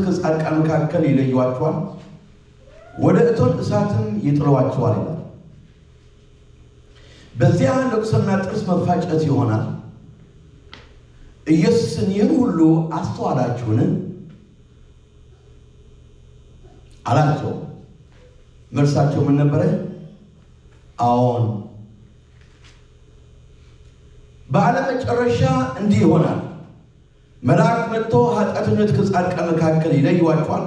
ከጻድቃን መካከል ይለዩዋቸዋል ወደ እቶን እሳትም ይጥሏቸዋል ይላል። በዚያ ለቅሶና ጥርስ መፋጨት ይሆናል። ኢየሱስን ይህን ሁሉ አስተዋላችሁን አላቸው። መልሳቸው ምን ነበረ? አዎን። በዓለም መጨረሻ እንዲህ ይሆናል፣ መልአክ መጥቶ ኃጢአተኞች ከጻድቃን መካከል ይለዩዋቸዋል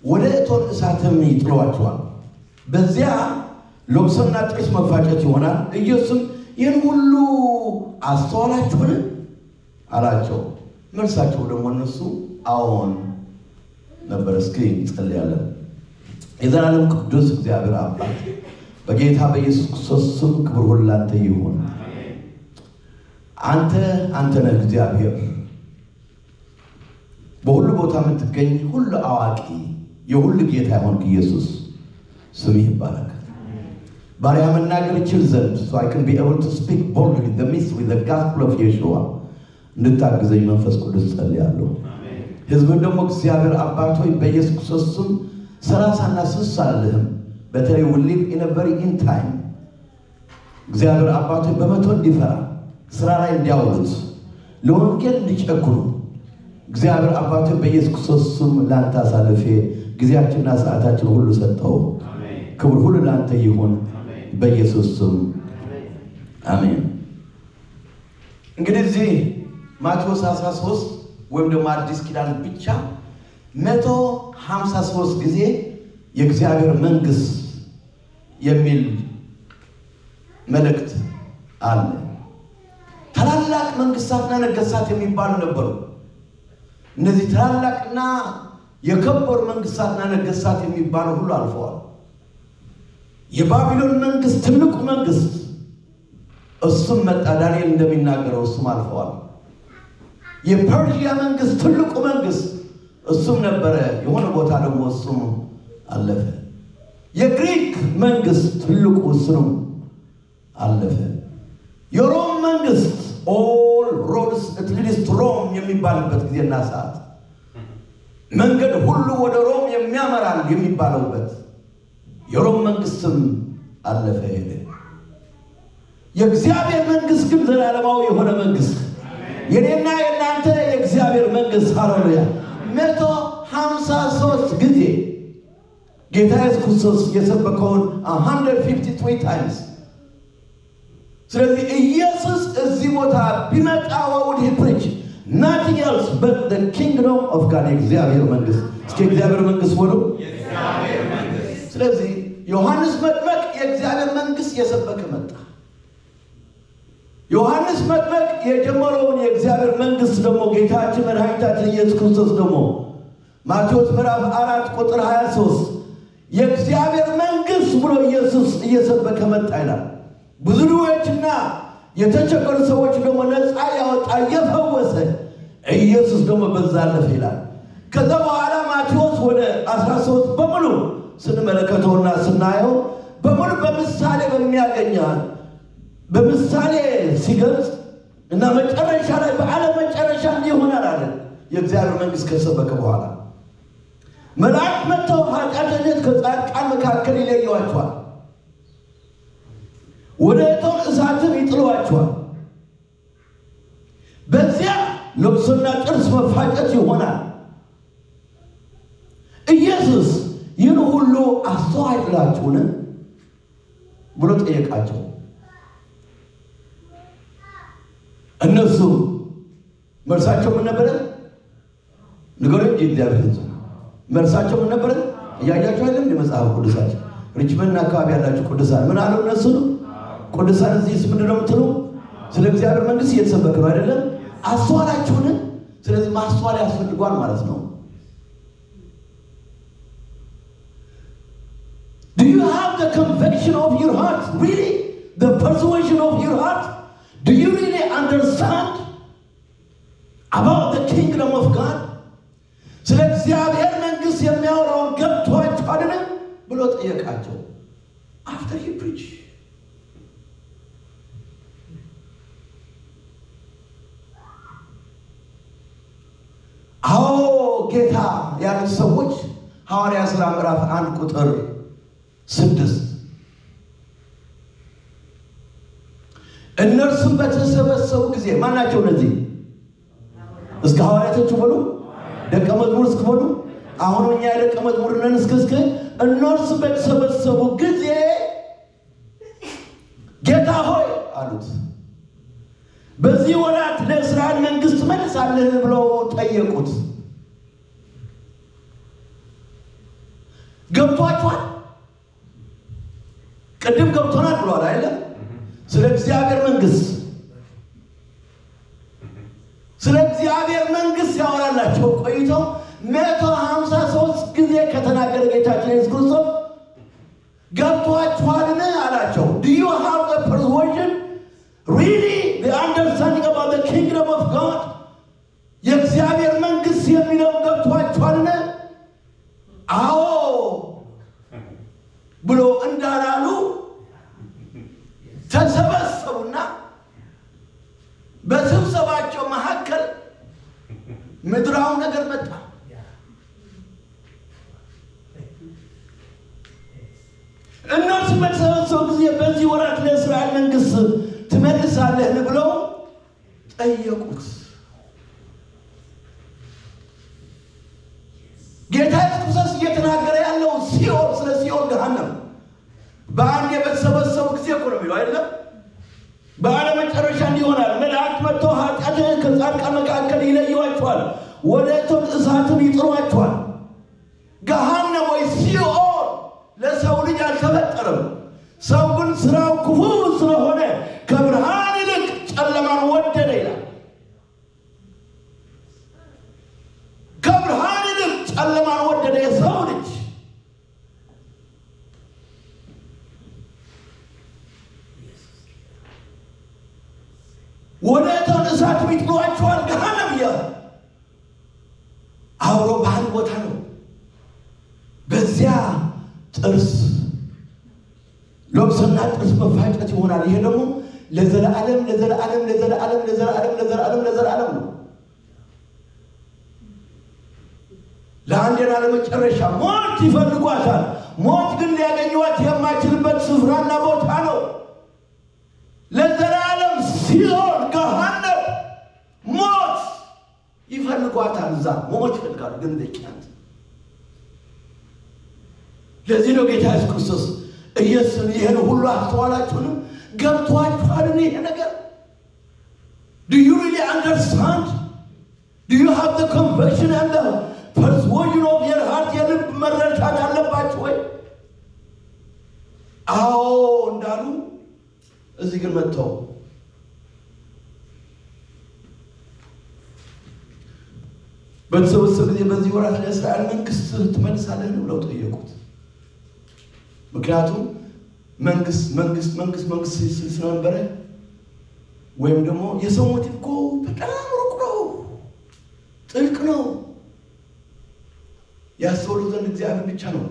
ወደ እቶን እሳትም ይጥሏቸዋል። በዚያ ለቅሶና ጥርስ መፋጨት ይሆናል። ኢየሱስም ይህን ሁሉ አስተዋላችሁን አላቸው። መልሳቸው ደግሞ እነሱ አዎን ነበር። እስኪ እንጸልያለን። የዘላለም ቅዱስ እግዚአብሔር አባት በጌታ በኢየሱስ ክርስቶስ ስም ክብር ሁሉ ላንተ ይሁን። አንተ ነህ እግዚአብሔር፣ በሁሉ ቦታ የምትገኝ ሁሉ አዋቂ የሁሉ ጌታ የሆንክ ኢየሱስ ስምህ ይባረክ። ባሪያ መናገር ይችል ዘንድ so I can be able to speak boldly in the midst with the gospel of Yeshua እንድታግዘኝ መንፈስ ቅዱስ ጸልያለሁ። ሕዝብን ደግሞ እግዚአብሔር አባት ሆይ በኢየሱስ ክርስቶስ ስም 30 እና 60 አለህም በተለይ we live in a very in time እግዚአብሔር አባት ሆይ በመቶ እንዲፈራ ስራ ላይ እንዲያውሉት ለወንጌል እንዲጨክሩ እግዚአብሔር አባት ሆይ በኢየሱስ ክርስቶስ ስም ላንተ አሳልፌ ጊዜያችንና ሰዓታችን ሁሉ ሰጠው። ክብር ሁሉ ላንተ ይሁን በኢየሱስ ስም አሜን። እንግዲህ እዚህ ማቴዎስ 13 ወይም ደግሞ አዲስ ኪዳን ብቻ 153 ጊዜ የእግዚአብሔር መንግስት የሚል መልእክት አለ። ታላላቅ መንግስታትና ነገስታት የሚባሉ ነበሩ። እነዚህ ታላላቅና የከበሩ መንግስታትና ነገስታት የሚባሉ ሁሉ አልፈዋል። የባቢሎን መንግስት ትልቁ መንግስት እሱም መጣ። ዳንኤል እንደሚናገረው እሱም አልፈዋል። የፐርሺያ መንግስት ትልቁ መንግስት እሱም ነበረ። የሆነ ቦታ ደግሞ እሱም አለፈ። የግሪክ መንግስት ትልቁ እሱም አለፈ። የሮም መንግስት all roads lead to Rome የሚባልበት ጊዜና ሰዓት መንገድ ሁሉ ወደ ሮም የሚያመራል የሚባለውበት የሮም መንግስትም አለፈ ሄደ። የእግዚአብሔር መንግስት ግን ዘላለማዊ የሆነ መንግስት የኔና የናንተ የእግዚአብሔር መንግስት ሃሌሉያ 153 ጊዜ ጌታ ኢየሱስ ክርስቶስ የሰበከውን 153 times። ስለዚህ ኢየሱስ እዚህ ቦታ ቢመጣ what would he preach? Nothing else but the kingdom of God የእግዚአብሔር መንግስት። እስኪ የእግዚአብሔር መንግስት ወሉ የእግዚአብሔር መንግስት። ስለዚህ ዮሐንስ መጥምቅ የእግዚአብሔር መንግስት የሰበከ መጣ። ዮሐንስ መጥምቅ የጀመረውን የእግዚአብሔር መንግስት ደግሞ ጌታችን መድኃኒታችን ኢየሱስ ክርስቶስ ደግሞ ማቴዎስ ምዕራፍ 4 ቁጥር 23 የእግዚአብሔር መንግስት ብሎ ኢየሱስ እየሰበከ መጣ ይላል። ብዙ ድሆችና የተቸገሩ ሰዎች ደግሞ ነፃ ያወጣ የፈወሰ ኢየሱስ ደግሞ በዛ አለፈ ይላል። ከዛ በኋላ ማቴዎስ ወደ 13 በሙሉ ስንመለከተውና ስናየው በሙሉ በምሳሌ በምሳሌ ሲገልጽ እና መጨረሻ ላይ በዓለም መጨረሻ ይሆናል አለ። የእግዚአብሔር መንግስት ከሰበከ በኋላ መልአክ መጥተው ኃጢአተኞች ከጻድቃን መካከል ይለዩዋቸዋል ወደ እቶን እሳትም ይጥሏቸዋል። በዚያ ለቅሶና ጥርስ መፋጨት ይሆናል። ኢየሱስ ይህን ሁሉ አስተዋላችሁን ብሎ ጠየቃቸው። እነሱ መልሳቸው ምን ነበረ? ንገሩኝ። የእግዚአብሔር ሕዝብ መልሳቸው ምን ነበረ? እያያችሁ አይደለም? የመጽሐፍ ቅዱሳችን ሪችመንድ አካባቢ ያላችሁ ቅዱሳን ምን አለው? እነሱ ቅዱሳን እዚህ ምንድን ነው የምትሉ? ስለ እግዚአብሔር መንግስት እየተሰበከ ነው አይደለም? አስተዋላችሁን? ስለዚህ ማስተዋል ያስፈልጓል ማለት ነው። Do you have the conviction of your heart? Really? The persuasion of your heart? Do you really understand about the kingdom of God? ስለ እግዚአብሔር መንግስት የሚያወራውን ገብቷችሁ አይደለም ብሎ ጠየቃቸው። After he preached ጌታ ያሉት ሰዎች ሐዋርያ ሥራ ምዕራፍ 1 ቁጥር 6 እነርሱም በተሰበሰቡ ጊዜ ማናቸው እነዚህ እስከ ሐዋርያቶቹ በሉ ደቀ መዝሙር እስከሆኑ አሁን እኛ ደቀ መዝሙር ነን እስከ እነርሱም በተሰበሰቡ ጊዜ ጌታ ሆይ አሉት በዚህ ወራት ለእስራኤል መንግስት መልሳለህ ብለው ጠየቁት። ገብቷቸዋል። ቅድም ገብቶናል ብሏል አይደል? ስለ እግዚአብሔር መንግስት ያወራላቸው ቆይተው 153 ጊዜ ከተናገረ ጌታችን ኢየሱስ ክርስቶስ ገብቷቸዋልን አላቸው። Do you have the persuasion? Really? The understanding about the kingdom of God? የእግዚአብሔር መንግስት የሚለው ገብቷቸዋልን? አዎ ብሎ እንዳላሉ ተሰበሰቡና በስብሰባቸው መካከል ምድራው ነገር መጣ። እነሱ በተሰበሰቡ ጊዜ በዚህ ወራት ለእስራኤል መንግስት ትመልሳለህ ብለው ጠየቁት። ጌታ ኢየሱስ እየተናገረ ያለው ሲኦል ስለ ሲኦል ገሃነም በአንድ በተሰበሰቡ ጊዜ እኮ ነው የሚለው አይደለም? በዓለም መጨረሻ እንዲሆናል መላእክት መጥተው ኃጢአትን ከጻድቃን መካከል ይለዩዋቸዋል፣ ወደ እቶን እሳትን ይጥሏቸዋል። ገሃነም ወይ ሲኦል ለሰው ልጅ አልተፈጠረም። ሰው ግን ስራው ክፉ ስለሆነ ከብርሃን ይልቅ ጨለማን ወደደ ይላል። ከብርሃን ይልቅ ጨለማን ወደደ የሰው ልጅ። ወደ እቶን እሳት ይጥሏቸዋል። ገሃነም አብሮ በአንድ ቦታ ነው። በዚያ ጥርስ ለቅሶና ጥርስ መፋጨት ይሆናል። ይሄ ደግሞ ለዘላለም ነው። ለአንዴና ለመጨረሻ ሞት ይፈልጓታል። ሞት ግን ሊያገኟት የማይችልበት ስፍራና ቦታ ነው። ለዘላለም ሲኦል ገሃነም ሞት ይፈልጓታል። እዛ ሞት ይፈልጋሉ ግን ደቂቃት። ለዚህ ነው ጌታ ኢየሱስ ክርስቶስ ኢየሱስ ይሄን ሁሉ አስተዋላችሁን? ገብቷችኋልን? ይሄ ነገር Do you really understand? Do you have the conviction and the persuasion of your heart? የልብ መረዳት አለባችሁ ወይ? አዎ እንዳሉ እዚህ ግን መጥተው በተሰበሰቡ ጊዜ በዚህ ወራት ለእስራኤል መንግስት ትመልሳለህ ብለው ጠየቁት። ምክንያቱም መንግስት ስለነበረ ወይም ደግሞ የሰው ሞት እኮ በጣም ሩቅ ነው፣ ጥልቅ ነው። ያስተውሉ ዘንድ እግዚአብሔር ብቻ ነው።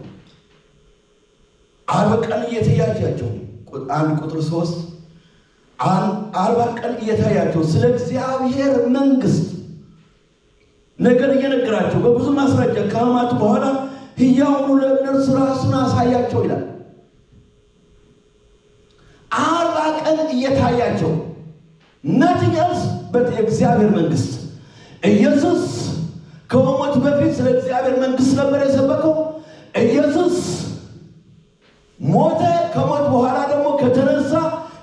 40 ቀን እየተያያቸው 1 ቁጥር 3 40 ቀን እየተያያቸው ስለ እግዚአብሔር መንግስት ነገር እየነገራቸው በብዙ ማስረጃ ከማቱ በኋላ ሕያው ለእነርሱ ራሱን አሳያቸው ይላል። 40 ቀን እየታያቸው nothing else but የእግዚአብሔር መንግስት። ኢየሱስ ከሞት በፊት ስለ እግዚአብሔር መንግስት ነበር የሰበከው። ኢየሱስ ሞተ። ከሞት በኋላ ደግሞ ከተነሳ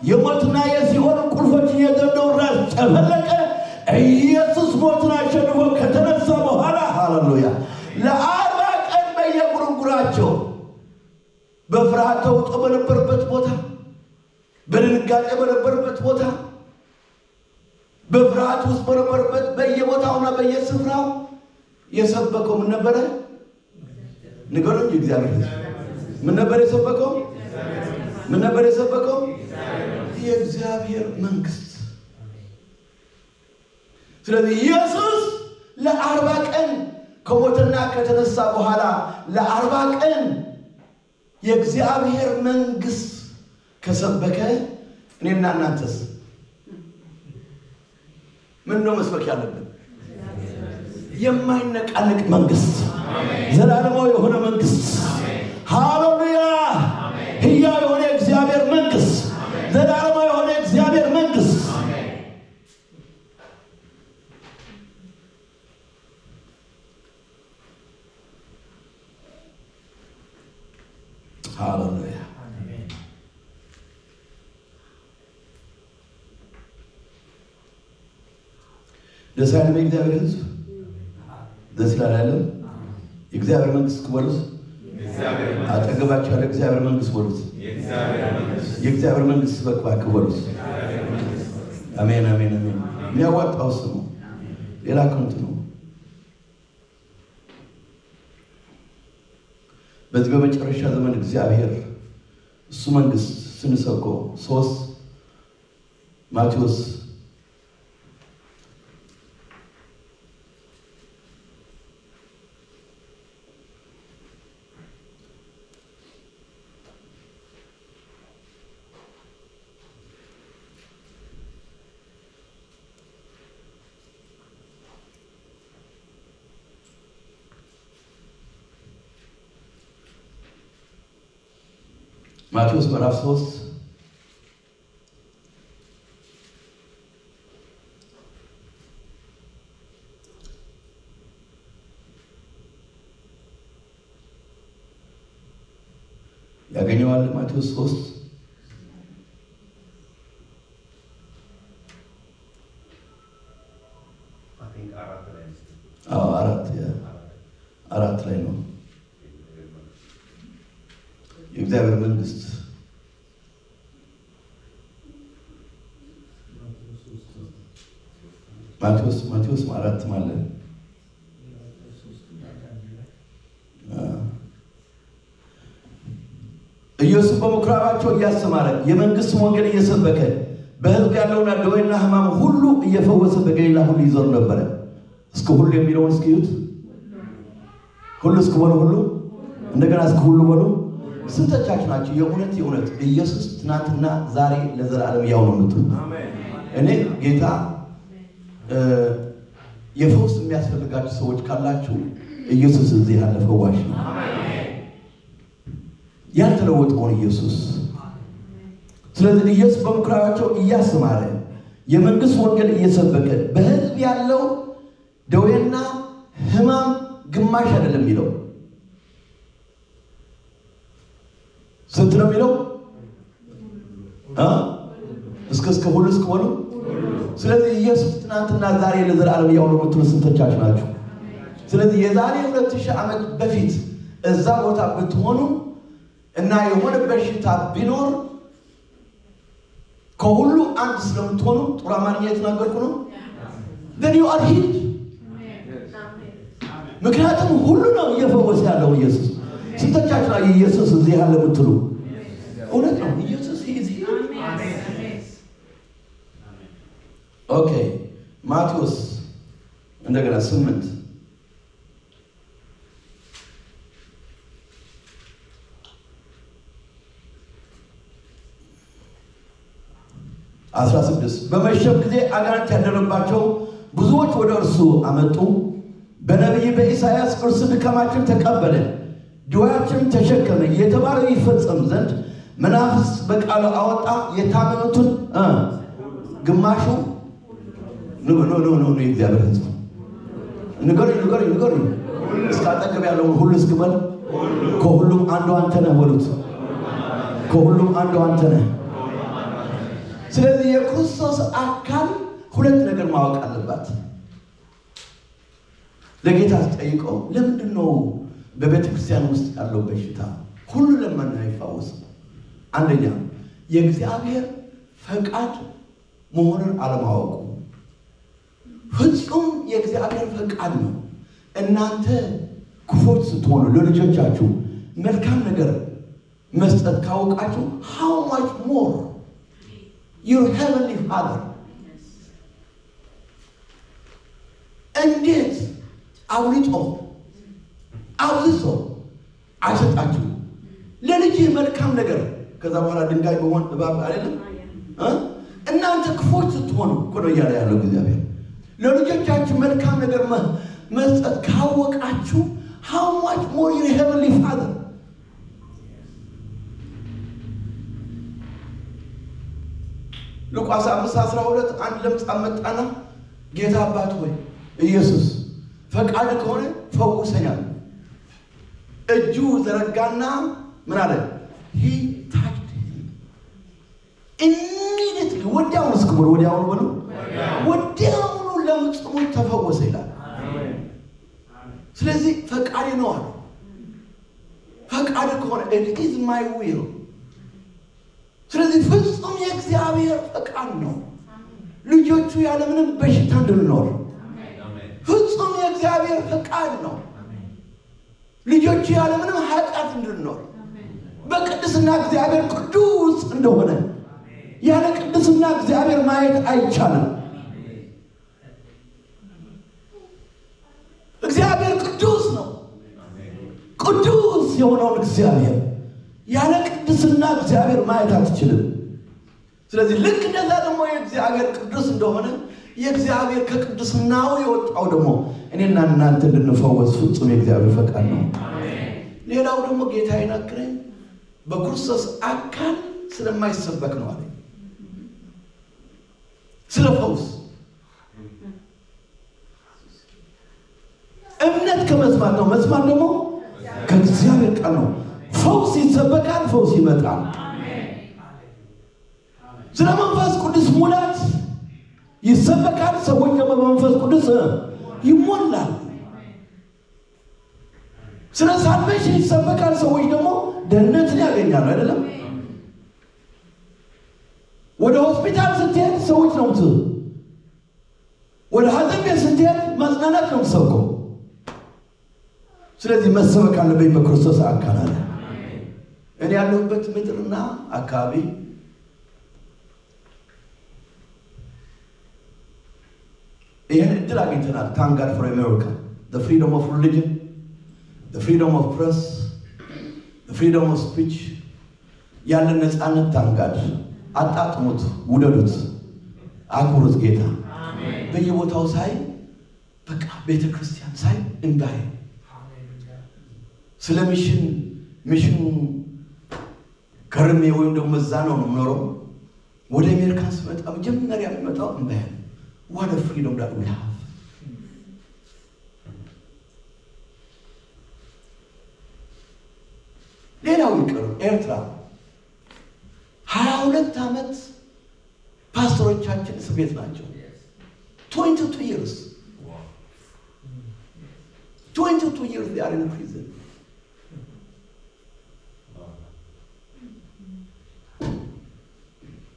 የሞትና የሲኦል ቁልፎችን የዘንደው ራስ ጨፈለቀ። ኢየሱስ ሞትን አሸንፎ ከተነሳ በኋላ ሃሌሉያ ለ40 ቀን በየጉርጉራቸው በፍርሃት ተውጦ በነበረበት ቦታ፣ በድንጋጤ በነበረበት ቦታ፣ በፍርሃት ውስጥ በነበረበት በየቦታውና በየስፍራው የሰበከው ምን ነበረ? ንገሩኝ። እግዚአብሔር ምን ነበር የሰበከው? የእግዚአብሔር መንግስት። ስለዚህ ኢየሱስ ለ40 ቀን ከሞትና ከተነሳ በኋላ ለ40 ቀን የእግዚአብሔር መንግስት ከሰበከ እኔና እናንተስ ምን ነው መስበክ ያለብን? የማይነቃነቅ መንግስት፣ ዘላለማዊ የሆነ መንግስት ሃሌሉያ ሕያው የሆነ እግዚአብሔር መንግስት ዘላለማዊ የሆነ እግዚአብሔር መንግስት ሃሌሉያ ደስ ያለ እግዚአብሔር ሕዝብ ደስ ይላል የእግዚአብሔር መንግስት ክበሩት አጠገባችሁ ያለ እግዚአብሔር መንግስት ወሉት የእግዚአብሔር መንግስት በቃ ክበሩት አሜን አሜን አሜን የሚያዋጣው እሱ ነው ሌላ ከንቱ ነው በዚህ በመጨረሻ ዘመን እግዚአብሔር እሱ መንግስት ስንሰብከው 3 ማቴዎስ ምዕራፍ 3 ያገኘዋል ማቴዎስ 3 አራት ላይ ነው የእግዚአብሔር መንግስት ማቴዎስ 4 ማለት ኢየሱስ በምኩራባቸው እያስተማረ የመንግስት ወንጌል እየሰበከ በሕዝብ ያለውን ደዌና ሕማም ሁሉ እየፈወሰ በገሊላ ሁሉ ይዞር ነበር። እስከ ሁሉ የሚለውን እስኪዩት ሁሉ እስከ ሁሉ እንደገና እስከ ሁሉ በሉ ስንቶቻችሁ ናችሁ የእውነት ኢየሱስ ትናንትና ዛሬ ለዘላለም ያው ነው የምትሉ? እኔ ጌታ የፈውስ የሚያስፈልጋችሁ ሰዎች ካላችሁ ኢየሱስ እዚህ ያለ ፈዋሽ ነው። ያልተለወጠውን ኢየሱስ። ስለዚህ ኢየሱስ በምኩራባቸው እያስተማረ የመንግስት ወንጌል እየሰበከ በሕዝብ ያለው ደዌና ሕማም ግማሽ አይደለም የሚለው ስንት ነው የሚለው? እስከ ሁሉ እስከ ሁሉ። ስለዚህ ኢየሱስ ትናንትና ዛሬ ለዘላለም ያው ነው የምትሉ ስንቶቻችሁ ናችሁ? ስለዚህ የዛሬ 2000 ዓመት በፊት እዛ ቦታ ብትሆኑ እና የሆነ በሽታ ቢኖር ከሁሉ አንድ ስለምትሆኑ ጥሩ አማርኛ የተናገርኩ ነው። then you are healed። ምክንያቱም ሁሉ ነው እየፈወሰ ያለው ኢየሱስ። ስንቶቻችሁ ናችሁ ኢየሱስ እዚህ ያለ የምትሉ? እውነት ነው ኢየሱስ is here። ኦኬ ማቴዎስ እንደገና 8 16 በመሸም ጊዜ አጋንንት ያደረባቸው ብዙዎች ወደ እርሱ አመጡ። በነቢይ በኢሳይያስ እርሱ ድካማችን ተቀበለ ድዌያችን ተሸከመ የተባለው ይፈጸም ዘንድ መናፍስት በቃሉ አወጣ የታመኑትን ግማሹ ነው የእግዚአብሔር ሕዝብ ንገሩኝ እስከ አጠገብ ያለውን ሁሉ እስክበል ከሁሉም አንዱ አንተ ነህ በሉት። ከሁሉም አንዱ አንተ ነህ። ስለዚህ የክርስቶስ አካል ሁለት ነገር ማወቅ አለባት። ለጌታ ጠይቀው ለምንድን ነው በቤተ ክርስቲያን ውስጥ ያለው በሽታ ሁሉ ለምን አይፈወስም? አንደኛ የእግዚአብሔር ፈቃድ መሆኑን አለማወቁ። ፍጹም የእግዚአብሔር ፈቃድ ነው። እናንተ ክፎች ስትሆኑ ለልጆቻችሁ መልካም ነገር መስጠት ካወቃችሁ how much more your heavenly father እንዴት አብዝቶ አይሰጣችሁ ለልጅ መልካም ነገር። ከዛ በኋላ ድንጋይ በሆን እባብ አይደለም። እናንተ ክፎች ስትሆኑ እኮ ነው እያለ ያለው እግዚአብሔር። ለልጆቻችሁ መልካም ነገር መስጠት ካወቃችሁ how much more your heavenly Father? ሉቃስ 5:12 አንድ ለምጻም መጣና ጌታ አባት ሆይ ኢየሱስ ፈቃድ ከሆነ ፈውሰኛል። እጁ ዘረጋና ምን አለ? he touched him immediately ወዲያውኑ እስክብር ወዲያውኑ ብሎ ወዲያውኑ ለምጽሙ ተፈወሰ ይላል። ስለዚህ ፈቃድ ነው አለ። ፈቃድ ከሆነ it is my will። ስለዚህ ፍጹም የእግዚአብሔር ፈቃድ ነው ልጆቹ ያለምንም በሽታ እንድንኖር። ፍጹም የእግዚአብሔር ፈቃድ ነው ልጆቹ ያለምንም ኃጢአት እንድንኖር። በቅድስና እግዚአብሔር ቅዱስ እንደሆነ ያለ ቅድስና እግዚአብሔር ማየት አይቻልም። እግዚአብሔር ቅዱስ ነው። ቅዱስ የሆነውን እግዚአብሔር ያለ ቅድስና እግዚአብሔር ማየት አትችልም። ስለዚህ ልክ እንደዛ ደግሞ የእግዚአብሔር ቅዱስ እንደሆነ የእግዚአብሔር ከቅድስናው የወጣው ደግሞ እኔና እናንተ እንድንፈወስ ፍጹም የእግዚአብሔር ፈቃድ ነው። ሌላው ደግሞ ጌታ ይናገረኝ በክርስቶስ አካል ስለማይሰበክ ነው አለ። ስለ ፈውስ እምነት ከመስማት ነው፣ መስማት ደግሞ ከእግዚአብሔር ቃል ነው። ፈውስ ይሰበካል፣ ፈውስ ይመጣል። ስለ መንፈስ ቅዱስ ሙላት ይሰበካል፣ ሰዎች ደግሞ በመንፈስ ቅዱስ ይሞላል። ስለ ሳልቬሽን ይሰበካል፣ ሰዎች ደግሞ ደህንነትን ያገኛሉ። አይደለም? ወደ ሆስፒታል ስትሄድ ሰዎች ነው የምትሰው፣ ወደ ሐዘን ቤት ስትሄድ ማጽናናት ነው የምትሰብከው። ስለዚህ መሰበክ አለብኝ በክርስቶስ አካል አለ። እኔ ያለሁበት ምድርና አካባቢ ይህን እድል አግኝተናል። Thank God for America, the freedom of religion, the freedom of press, the freedom of speech. ያለን ነፃነት Thank God። አጣጥሙት፣ ውደዱት፣ አክብሩት ጌታ። በየቦታው ሳይ በቃ ቤተክርስቲያን ሳይ እንዳይ ስለ ሚሽን ከርሜ ወይም ደግሞ እዛ ነው የምኖረው። ወደ አሜሪካ ስመጣ መጀመሪያ የሚመጣው እንዳይ what a freedom that we have። ሌላው ይቅር ኤርትራ 22 ዓመት ፓስተሮቻችን እስር ቤት ናቸው። 22 years 22 years they are in prison።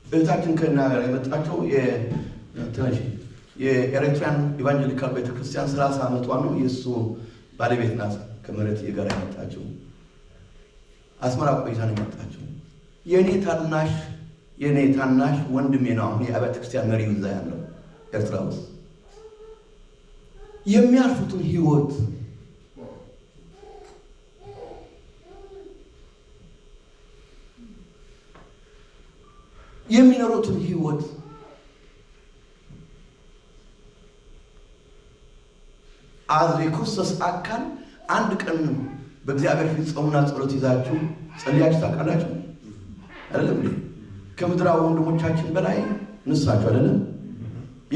እህታችን ከና ጋር የመጣቸው የኤርትራን ኢቫንጀሊካል ቤተክርስቲያን 30 ዓመቷ ነው። የሱ ባለቤት ናት። ከመሬት የጋራ የመጣቸው አስመራ ቆይታ ነው የመጣቸው። የኔ ታናሽ ወንድሜ ነው አሁን የአብያተ ክርስቲያን መሪው እዛ ያለው ኤርትራ ውስጥ። የሚያልፉትን ህይወት የሚኖሩትን ህይወት አዝ የክርስቶስ አካል አንድ ቀን በእግዚአብሔር ፊት ጾምና ጸሎት ይዛችሁ ጸልያችሁ ታውቃላችሁ? አይደለም እንዴ? ከምድራዊ ወንድሞቻችን በላይ ንስራችሁ አይደለም?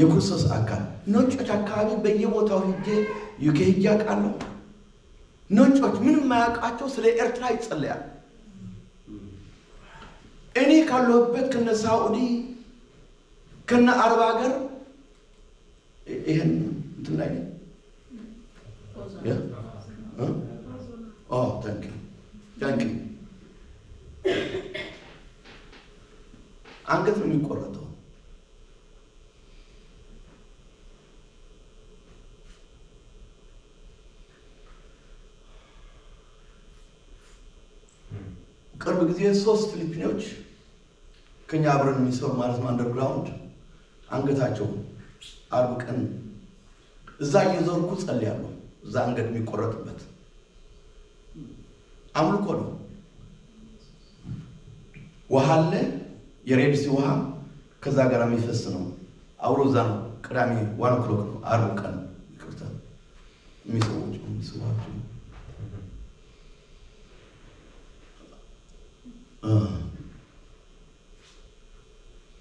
የክርስቶስ አካል ነጮች አካባቢ በየቦታው ዩኬ ሄጄ አውቃለሁ። ነጮች ምንም የማያውቃቸው ስለ ኤርትራ ይጸልያል። እኔ ካለሁበት ከነ ሳዑዲ ከነ አረብ ሀገር ይሄን እንትን ላይ thank you አንገት ነው የሚቆረጠው። ቅርብ ጊዜ 3 ፊሊፒኖች ከኛ አብረን የሚሰሩ ማለት ነው አንደርግራውንድ አንገታቸው አርብ ቀን እዛ እየዞርኩ ጸልያለሁ። እዛ አንገት የሚቆረጥበት አምልኮ ነው። ውሃ አለ፣ የሬድ ሲ ውሃ ከዛ ጋር የሚፈስ ነው። አውሮዛ ነው። ቅዳሜ 1 o'clock ነው። አርብ ቀን ይቅርታ የሚሰዋቸው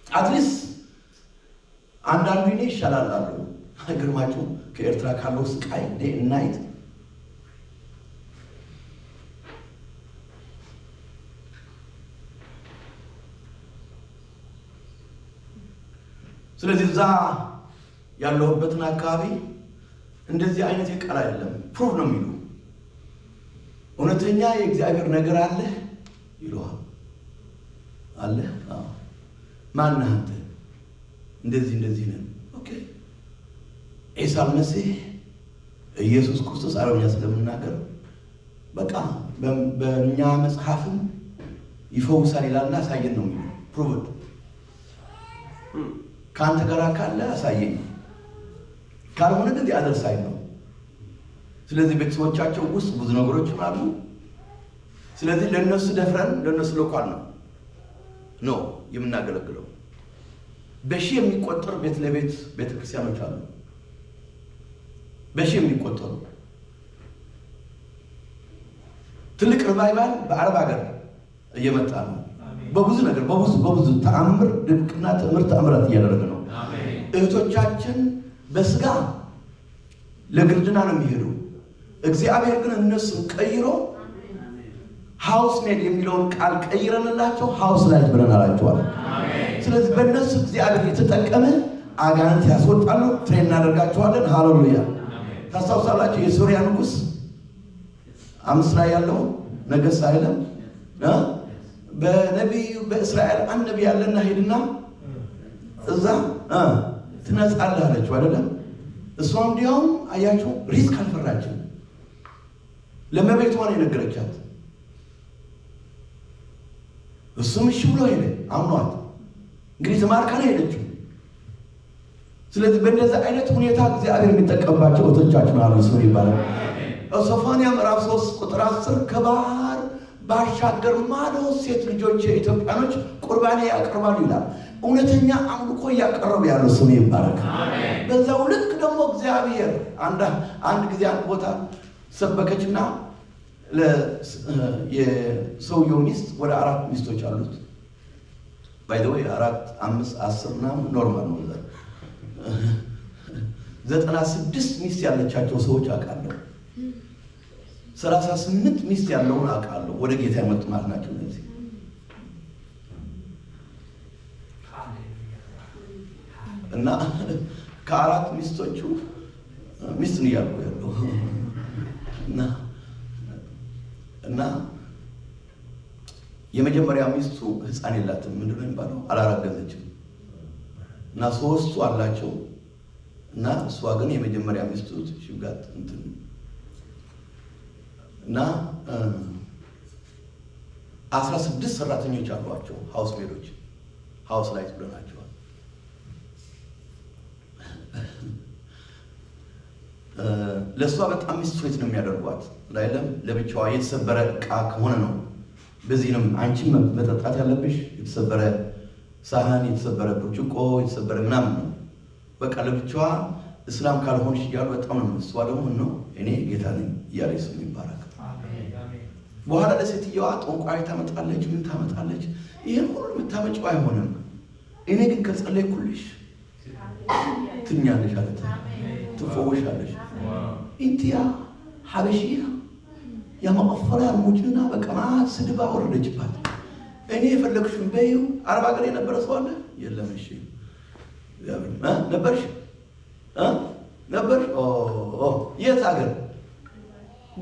አትሊስት አንዳንዱ እኔ ይሻላል አሉ። አይገርማችሁም? ከኤርትራ ካለው ስቃይ ዴይ ኤንድ ናይት ስለዚህ እዛ ያለሁበትን አካባቢ እንደዚህ አይነት የቃል አይደለም ፕሩቭ ነው የሚሉ እውነተኛ የእግዚአብሔር ነገር አለ ይሏል አለ ማን ነህ አንተ እንደዚህ ነን ኦኬ ኢየሱስ መሲህ ኢየሱስ ክርስቶስ አረብኛ ስለምናገር በቃ በእኛ መጽሐፍም ይፈውሳል ይላልና አሳየን ነው የሚለው ፕሩቭ ካንተ ጋር ካለ አሳየኝ ካልሆነ ግን ያደር ሳይ ነው ስለዚህ ቤተሰቦቻቸው ውስጥ ብዙ ነገሮች አሉ ስለዚህ ለነሱ ደፍረን ለነሱ ለቋል ነው የምናገለግለው በሺ የሚቆጠር ቤት ለቤት ቤተክርስቲያኖች አሉ በሺ የሚቆጠሩ ትልቅ ሪቫይቫል በአረብ ሀገር እየመጣ ነው በብዙ ነገር በብዙ ተአምር ድንቅና ተአምራት እያደረገ ነው እህቶቻችን በስጋ ለግርድና ነው የሚሄዱ እግዚአብሔር ግን እነሱ ቀይሮ ሃውስ ሜድ የሚለውን ቃል ቀይረንላቸው ሃውስ ላይ ብለናላቸዋል ስለዚህ በእነሱ እግዚአብሔር የተጠቀመ አጋንንት ያስወጣሉ ትሬን እናደርጋቸዋለን ሃሌሉያ ታስታውሳላችሁ የሶሪያ ንጉስ 5 ላይ ያለው ነገስ አይደለም በነቢዩ በእስራኤል አንድ ነቢይ ያለና ሄድና እዛ ትነጻለህ አለችው አይደለም እሷም እንዲያውም አያችሁ ሪስክ አልፈራችም ለመቤቷ ነው የነገረቻት እሱም እሺ ብሎ ሄደ አምኗት እንግዲህ ተማርካ ነው ሄደችው ስለዚህ በእንደዛ አይነት ሁኔታ እግዚአብሔር የሚጠቀምባቸው ወቶቻችን አሉ ሰው ይባላል ሶፎንያ ምዕራፍ 3 ቁጥር 10 ከባህር ባሻገር ማዶ ሴት ልጆች ኢትዮጵያኖች ቁርባን ያቀርባሉ ይላል እውነተኛ አምልኮ ያቀርቡ ያለው ስሙ ይባረክ አሜን በዛው ልክ ደግሞ እግዚአብሔር አንድ ጊዜ አንድ ቦታ ሰበከችና የሰውየው ሚስት ወደ 4 ሚስቶች አሉት ባይ ዘ ዌይ 4 5 10 እና ኖርማል ነው 96 ሚስት ያለቻቸው ሰዎች አውቃለሁ 38 ሚስት ያለውን አውቃለሁ ወደ ጌታ የመጡ ማለት ናቸው እነዚህ እና ከ4 ሚስቶቹ ሚስት ነው ያለው እና የመጀመሪያ ሚስቱ ህፃን የላትም ምንድነው የሚባለው አላረገዘችም እና 3ቱ አላቸው እና እሷ ግን የመጀመሪያ ሚስቱ ሽጋት እንትን እና 16 ሰራተኞች አሏቸው ሃውስ ሜዶች ሃውስ ላይት ብለናቸዋል ለሷ በጣም ሚስትሬት ነው የሚያደርጓት ላይለም ለብቻዋ የተሰበረ ዕቃ ከሆነ ነው በዚህንም አንቺ መጠጣት ያለብሽ የተሰበረ ሳህን የተሰበረ ብርጭቆ የተሰበረ ምናምን ነው በቃ ለብቻዋ እስላም ካልሆንሽ ይያሉ በጣም ነው እሷ ደግሞ ነው እኔ ጌታ ነኝ ያለ ስም ይባረክ አሜን በኋላ ለሴትየዋ ጦንቋይ ታመጣለች ምን ታመጣለች ይሄን ሁሉ የምታመጪው አይሆንም እኔ ግን ከጸለይኩልሽ ትኛለሽ አለች ትፈወሻለሽ እንቲያ ሐበሺያ ያመቀፈራ ሙጅና በቃ ስድባ ወረደችባት እኔ የፈለግሽውን በይው 40 ሀገር የነበረ ሰው አለ የለም እሺ ነበርሽ ነበር የት ሀገር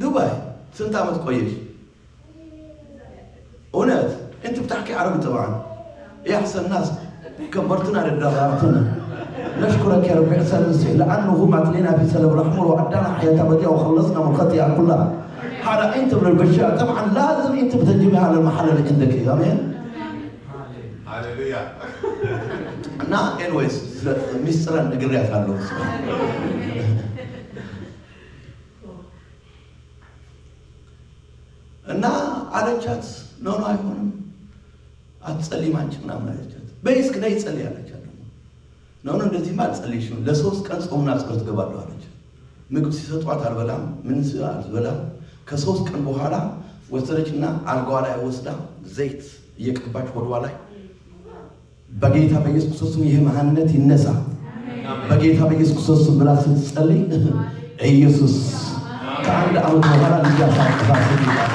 ዱባይ ስንት ዓመት ቆየሽ እውነት انت بتحكي عربي طبعا يا احسن ناس كبرتنا للدرجاتنا نشكرك يا رب احسن المسيح لانه هو معطينا في سلام رحمه وعدانا حياه ابديه وخلصنا من الخطيئه كلها هذا انت من البشر طبعا لازم انت بتجيبها على المحل اللي عندك امين هاليلويا እና ኤንዌይስ ሚስጥራን ነግሬያታለሁ እና አለቻት ነው አይሆንም አትጸልይም አንቺ ምናምን አለቻት በይስክ ላይ ጸልይ አለቻት ነው እንደዚህ ማልጸልይሽ ለ3 ቀን ጾምና ጸሎት ገባለሁ አለች ምግብ ሲሰጧት አልበላም ምን አልበላም ከ3 ቀን በኋላ ወሰደችና አልጋዋ ላይ ወስዳ ዘይት እየቀባች ወደዋ ላይ በጌታ በኢየሱስ ክርስቶስ ይሄ ማንነት ይነሳ በጌታ በኢየሱስ ክርስቶስ ብላ ስትጸልይ ኢየሱስ ከአንድ ዓመት በኋላ ልጅ አሳቅፋት ይላል።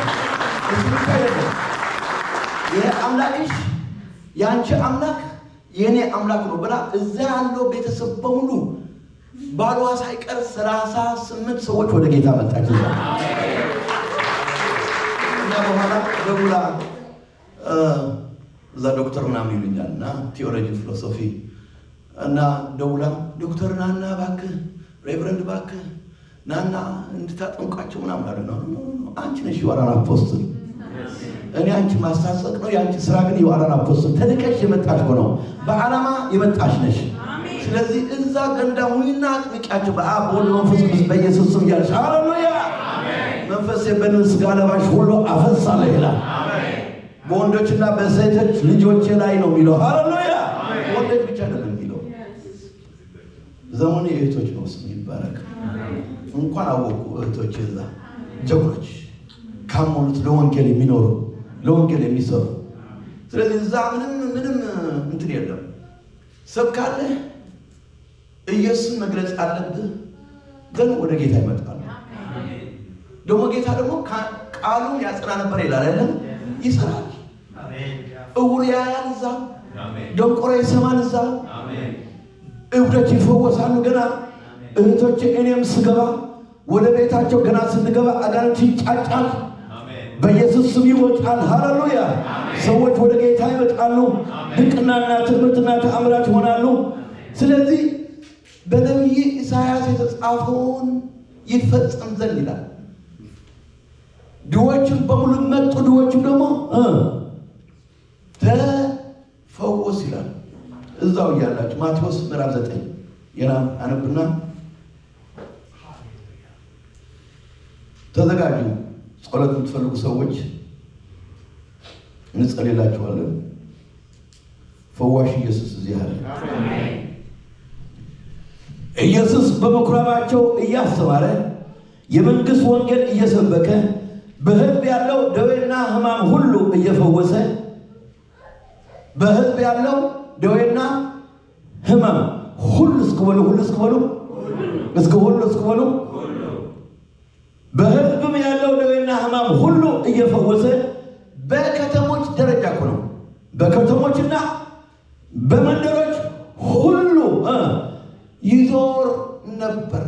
ይሄ አምላክሽ ያንቺ አምላክ የኔ አምላክ ነው ብላ እዛ ያለው ቤተሰብ በሙሉ ባሏ ሳይቀር 38 ሰዎች ወደ ጌታ መጣች። እና በኋላ ደውላ እዛ ዶክተር ምናምን ይሉኛልና ቲዮሎጂ ፊሎሶፊ እና ደውላ ዶክተር ናና እባክህ ሬቨረንድ እባክህ ናና እንድታጠምቃቸው ምናምን አለ ነው አንቺ ነሽ የዋራን አፖስትል እኔ አንቺ ማስተሳሰቅ ነው ያንቺ ስራ ግን የዋራን አፖስትል ተልከሽ የመጣሽ ነው በዓላማ የመጣሽ ነሽ። ስለዚህ እዛ ገንዳሙና አጥምቂያቸው በአብ ወልድ መንፈስ ቅዱስ በኢየሱስ ስም ያልሽ ሃሌሉያ መንፈስ በስጋ ለባሽ ሁሉ አፈሳለሁ ይላል። በወንዶችና በሴቶች ልጆች ላይ ነው የሚለው ሃሌሉያ ወንዶች ብቻ አይደለም የሚለው ዘመኑ የእህቶች ነው ስም ይባረክ። እንኳን አወቁ እህቶች እዛ ጀግኖች ካሞኑት ለወንጌል የሚኖሩ ለወንጌል የሚሰሩ። ስለዚህ እዛ ምንም እንትን የለም ሰብካለ ኢየሱስ መግለጽ አለብህ ግን ወደ ጌታ ይመጣል። ደግሞ ጌታ ደግሞ ቃሉን ያጽና ነበር ይላል አይደል? ይሰራል። እውር ያያል እዛ ደንቆሮ ይሰማል እዛ እብዶች ይፈወሳሉ። ገና እህቶቼ እኔም ስገባ ወደ ቤታቸው ገና ስንገባ አጋንንት ይጫጫል በኢየሱስ ስም ይወጣል። ሃሌሉያ ሰዎች ወደ ጌታ ይመጣሉ። ድንቅና ትምህርትና ተአምራት ይሆናሉ። ስለዚህ በነቢይ ኢሳይያስ የተጻፈውን ይፈጸም ዘንድ ይላል። ድሆችን በሙሉ መጡ ድሆችም ደግሞ ተፈወስ ይላል። እዛው ያላችሁ ማቴዎስ ምዕራፍ 9 የናም አነብና ተዘጋጁ። ጸሎት የምትፈልጉ ሰዎች እንጸልይላችኋለን። ፈዋሽ ኢየሱስ እዚህ አለ። ኢየሱስ በመኩራባቸው እያስተማረ የመንግስት ወንጌል እየሰበከ በሕዝብ ያለው ደዌና ሕማም ሁሉ እየፈወሰ በሕዝብ ያለው ደዌና ሕማም ሁሉ እስከበሉ በሕዝብም ያለው ደዌና ሕማም ሁሉ እየፈወሰ በከተሞች ደረጃ ነው በከተሞችና በመንደሮች ሁሉ ይዞር ነበር።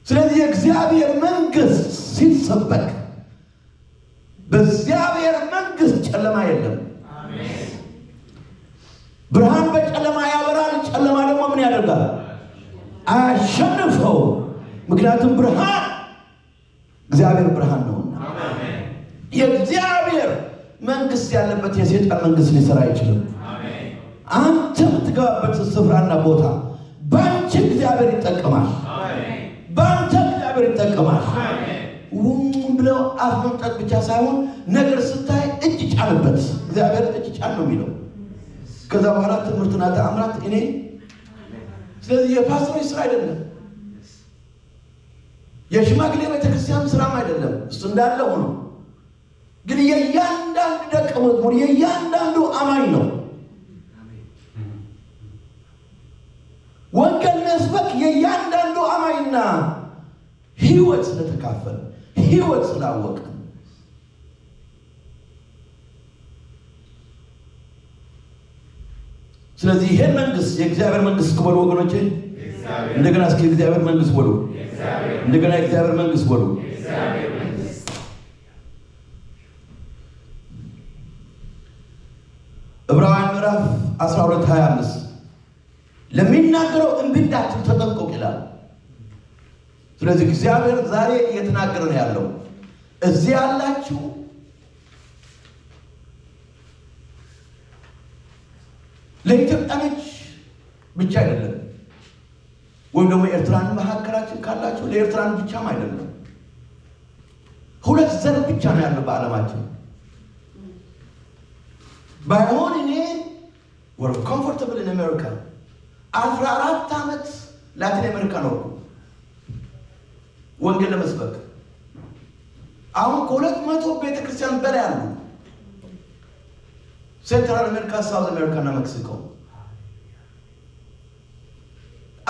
ስለዚህ የእግዚአብሔር መንግስት ሲሰበክ በእግዚአብሔር መንግስት ጨለማ የለም። ብርሃን በጨለማ ያበራል። ጨለማ ደግሞ ምን ያደርጋል? አያሸንፈው። ምክንያቱም ብርሃን እግዚአብሔር ብርሃን ነውና የእግዚአብሔር መንግስት ያለበት የሰይጣን መንግስት ሊሰራ አይችልም። አንተ የምትገባበት ስፍራና ቦታ በአንቺ እግዚአብሔር ይጠቀማል። በአንተ እግዚአብሔር ይጠቀማል። ብለው አፍ መምጠት ብቻ ሳይሆን ነገር ስታይ እጅ ጫንበት። እግዚአብሔር እጅ ጫን ነው የሚለው። ከዛ በኋላ ትምህርትና ተአምራት እኔ ስለዚህ የፓስተሮች ስራ አይደለም፣ የሽማግሌ ቤተክርስቲያን ስራም አይደለም። እሱ እንዳለ ሆኖ ግን የእያንዳንዱ ደቀ መዝሙር የእያንዳንዱ አማኝ ነው። ወንጌል መስበክ የእያንዳንዱ አማኝና ህይወት ስለተካፈለ ህይወት ስላወቀ ስለዚህ ይሄ መንግስት የእግዚአብሔር መንግስት ከበሉ ወገኖቼ እንደገና እስኪ የእግዚአብሔር መንግስት በሉ እንደገና የእግዚአብሔር መንግስት በሉ ዕብራውያን ምዕራፍ 12:25 ለሚናገረው እንብዳችሁ ተጠንቀቁ ይላል። ስለዚህ እግዚአብሔር ዛሬ እየተናገረ ነው ያለው። እዚህ ያላችሁ ለኢትዮጵያኖች ብቻ አይደለም፣ ወይም ደግሞ ኤርትራን መካከላችን ካላችሁ ለኤርትራን ብቻም አይደለም። ሁለት ዘር ብቻ ነው ያለው በዓለማችን። ባይሆን እኔ ወር ኮምፎርታብል ኢን አሜሪካ 14 ዓመት ላቲን አሜሪካ ነው ወንጌል ለመስበክ አሁን ከ200 ቤተክርስቲያን በላይ አሉ። ሴንትራል አሜሪካ፣ ሳውዝ አሜሪካ እና ሜክሲኮ።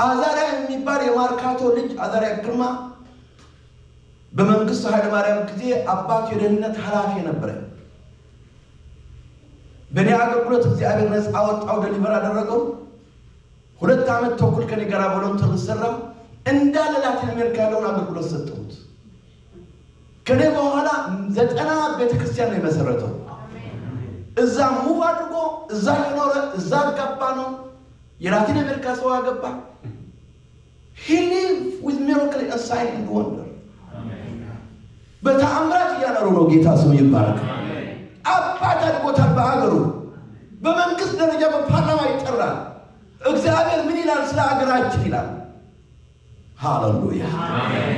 አዛሪያ የሚባል የማርካቶ ልጅ አዛሪያ ግርማ በመንግስቱ ኃይለ ማርያም ጊዜ አባቱ የደህንነት ኃላፊ ነበር። በኔ አገልግሎት እግዚአብሔር ነፃ አወጣው፣ ደሊቨር አደረገው። 2 ዓመት ተኩል ከኔ ጋር ቮለንተር ሰራው። እንዳለ ላቲን አሜሪካ ያለውን አገልግሎት ሰጠሁት። ከኔ በኋላ 90 ቤተክርስቲያን ነው የመሰረተው። እዛ ሙቭ አድርጎ እዛ የኖረ እዛ ገባ ነው የላቲን አሜሪካ ሰው አገባ። he lived with miracle and sign and wonder። በተአምራት እያኖሩ ነው። ጌታ ስሙ ይባረክ። አባት አድርጎታል። በአገሩ በመንግስት ደረጃ በፓርላማ ይጠራል። እግዚአብሔር ምን ይላል ስለ አገራችን ይላል። ሃሌሉያ አሜን።